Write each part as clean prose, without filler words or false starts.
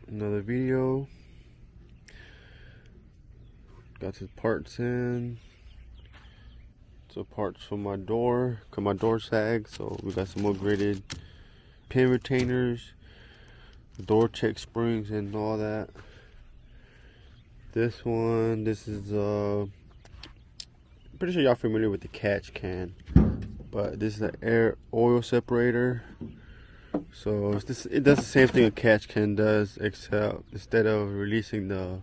another video. Got his parts in. So parts for my door, cause my door sags. So we got some more gridded pin retainers, door check springs, and all that. This is pretty sure y'all familiar with the catch can, but this is an air oil separator. So it does the same thing a catch can does, except instead of releasing the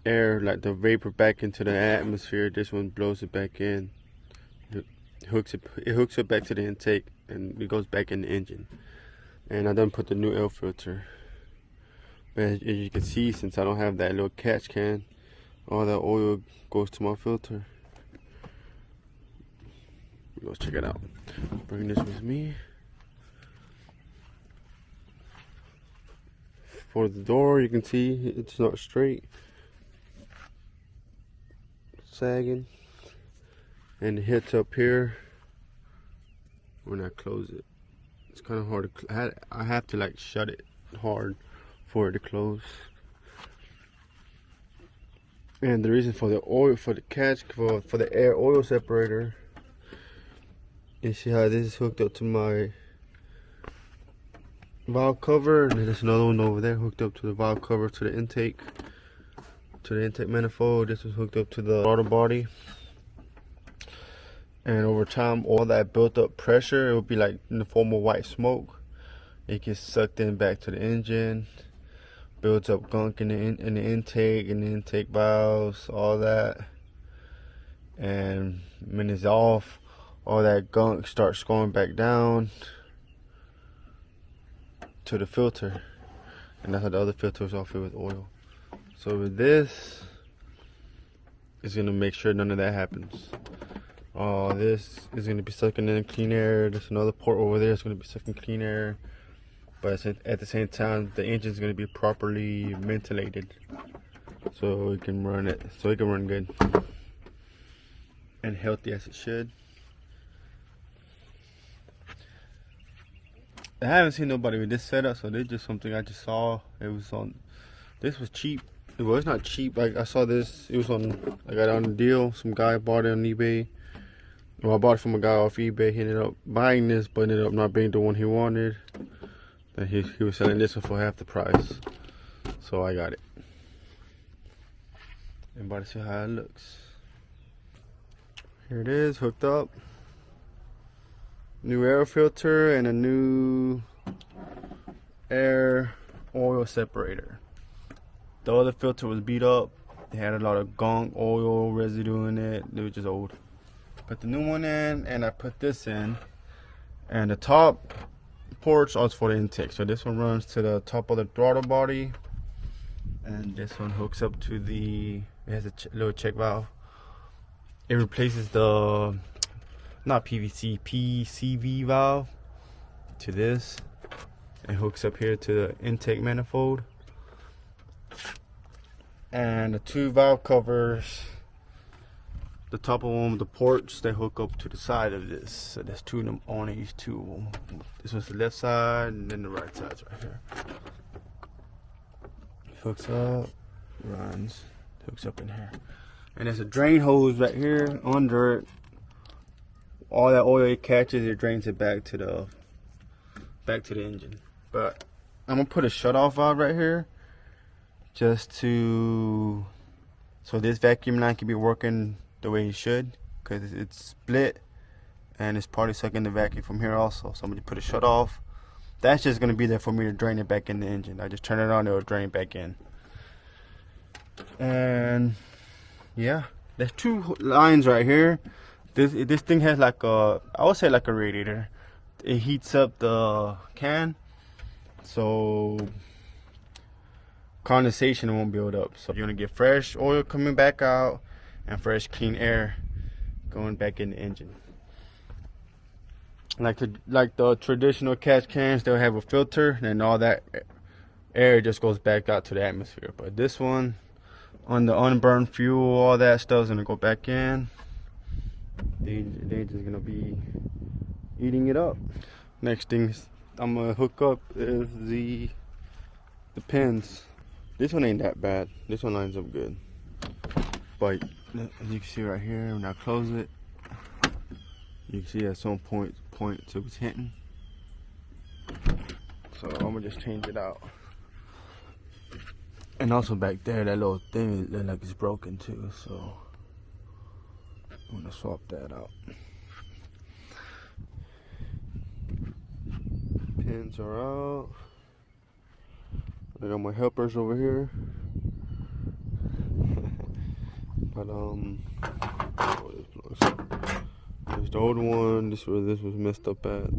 air, like the vapor, back into the atmosphere, this one blows it back in. It hooks it back to the intake, and it goes back in the engine. And I done put the new air filter. But as you can see, since I don't have that little catch can, all that oil goes to my filter. Let's check it out. Bring this with me. For the door, you can see it's not straight, sagging, and it hits up here when I close it. It's kind of hard to, I have to like shut it hard for it to close. And the reason for the oil, for the catch, for the air oil separator, you see how this is hooked up to my valve cover, and there's another one over there hooked up to the valve cover to the intake manifold. This was hooked up to the throttle body, and over time all that built up pressure, it would be like in the form of white smoke. It gets sucked in back to the engine, builds up gunk in the intake valves, all that. And when it's off, all that gunk starts going back down to the filter, and that's how the other filter is all filled with oil. So with this, it's gonna make sure none of that happens. This is gonna be sucking in clean air. There's another port over there that's gonna be sucking clean air, but at the same time, the engine is gonna be properly ventilated, so it can run good and healthy as it should. I haven't seen nobody with this setup, so this is just something I just saw. This was cheap. Well, it's not cheap. Like, I saw this, I got it on a deal. Some guy bought it on eBay. Well, I bought it from a guy off eBay. He ended up buying this, but ended up not being the one he wanted. Then he was selling this one for half the price. So I got it. Everybody see how it looks. Here it is, hooked up. New air filter and a new air oil separator. The other filter was beat up. It had a lot of gunk, oil residue in it. It was just old. Put the new one in, and I put this in. And the top ports are for the intake. So this one runs to the top of the throttle body, and this one hooks up to it has a little check valve. It replaces the not PVC, PCV valve to this. It hooks up here to the intake manifold. And the two valve covers, the top of them, the ports, they hook up to the side of this. So there's two of them on each two of them. This one's the left side, and then the right side's right here. Hooks up, runs, hooks up in here. And there's a drain hose right here under it. All that oil it catches, it drains it back to the engine. But I'm gonna put a shut-off valve right here, just so this vacuum line can be working the way it should, because it's split and it's probably sucking the vacuum from here also. So I'm gonna put a shut-off. That's just gonna be there for me to drain it back in the engine. I just turn it on, it'll drain it back in. And yeah, there's two lines right here. This thing has like I would say like a radiator. It heats up the can, so condensation won't build up. So you're gonna get fresh oil coming back out and fresh clean air going back in the engine. Like the traditional catch cans, they'll have a filter, and all that air just goes back out to the atmosphere. But this one, on the unburned fuel, all that stuff's gonna go back in. They're just gonna be eating it up. Next thing I'm gonna hook up is the the pins. This one ain't that bad. This one lines up good. But as you can see right here, when I close it, you can see at some point it was hitting. So I'm gonna just change it out. And also back there, that little thing looks like it's broken too. So I'm gonna swap that out. Pins are out. I got my helpers over here. But there's the old one. This is where this was messed up at.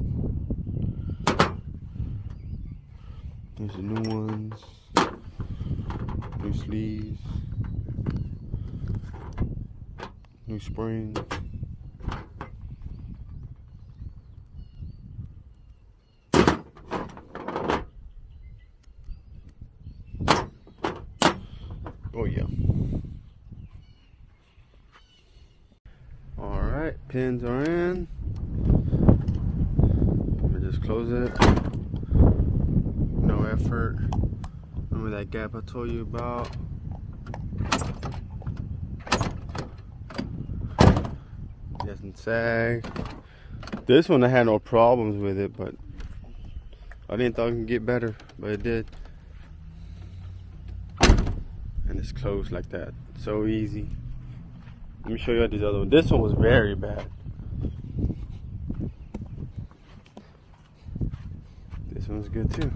There's the new ones. New sleeves. New spring. Oh yeah. Alright, pins are in. Let me just close it. No effort. Remember that gap I told you about? Doesn't sag. This one I had no problems with it, but I didn't think it could get better, but it did. And it's closed like that. So easy. Let me show you this other one. This one was very bad. This one's good too.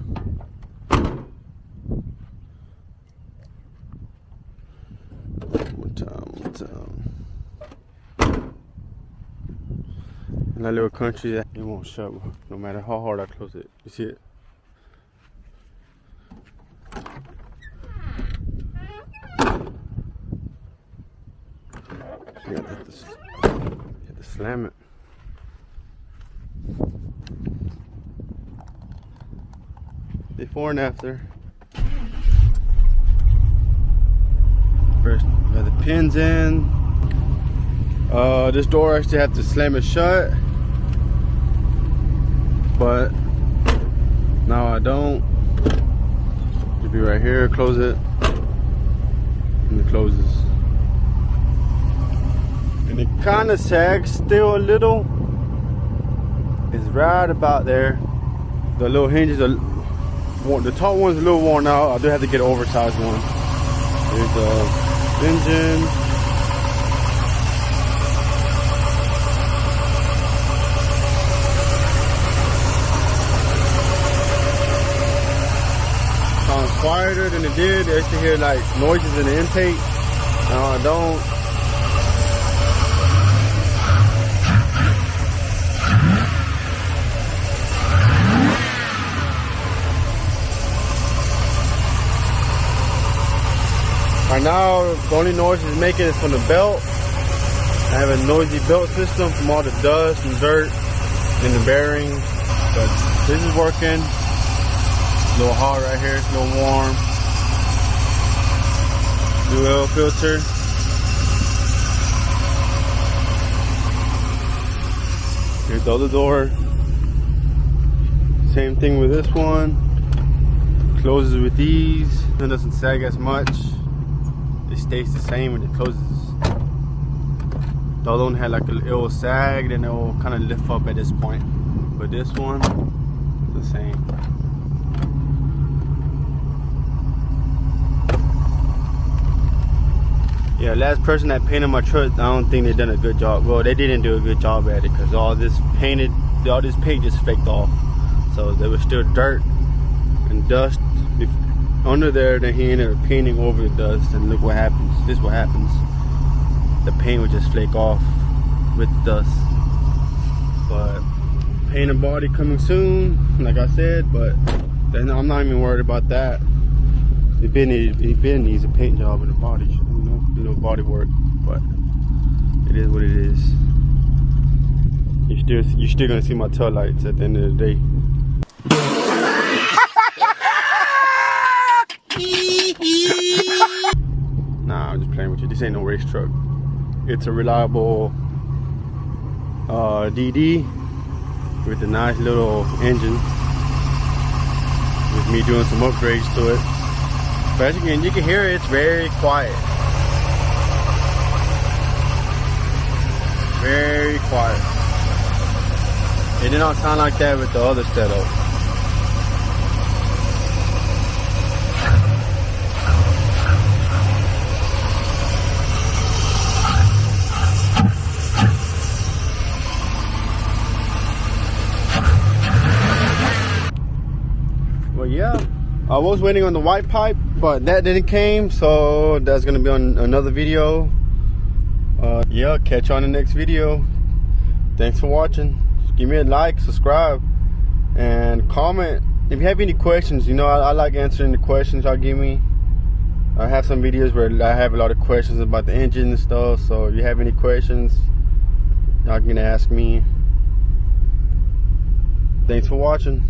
One time. In that little country, it won't shut no matter how hard I close it. You see it? You have to slam it. Before and after. First, we got the pins in. This door I actually have to slam it shut, but now I don't. It'll be right here. Close it, and it closes. And it kind of sags still a little. It's right about there. The little hinges are the top one's a little worn out. I do have to get an oversized one. There's the engine. Sounds quieter than it did. I used to hear like noises in the intake. No, I don't. Right now, the only noise it's making is from the belt. I have a noisy belt system from all the dust and dirt in the bearing, but this is working. A little hot right here, it's a little warm. New oil filter. Here's the other door. Same thing with this one. Closes with ease. It doesn't sag as much. It stays the same when it closes. The other one had like it will sag, then it will kind of lift up at this point. But this one is the same. Yeah, last person that painted my truck, I don't think they done a good job. Well, they didn't do a good job at it because all this paint just flaked off. So there was still dirt and dust under there. Then he ended up painting over the dust, and look what happens. This is what happens. The paint would just flake off with dust. But paint and body coming soon, like I said. But then I'm not even worried about that. It been needs a paint job in the body, you know, body work. But it is what it is. You're still gonna see my tail lights at the end of the day. Nah, I'm just playing with you. This ain't no race truck. It's a reliable DD with a nice little engine. with me doing some upgrades to it. But as you can hear it, it's very quiet. Very quiet. It did not sound like that with the other setup. Well, yeah, I was waiting on the white pipe, but that didn't came, so that's gonna be on another video. Yeah, catch you on the next video. Thanks for watching. Just give me a like, subscribe, and comment if you have any questions. You know, I like answering the questions y'all give me. I have some videos where I have a lot of questions about the engine and stuff, so if you have any questions, y'all can ask me. Thanks for watching.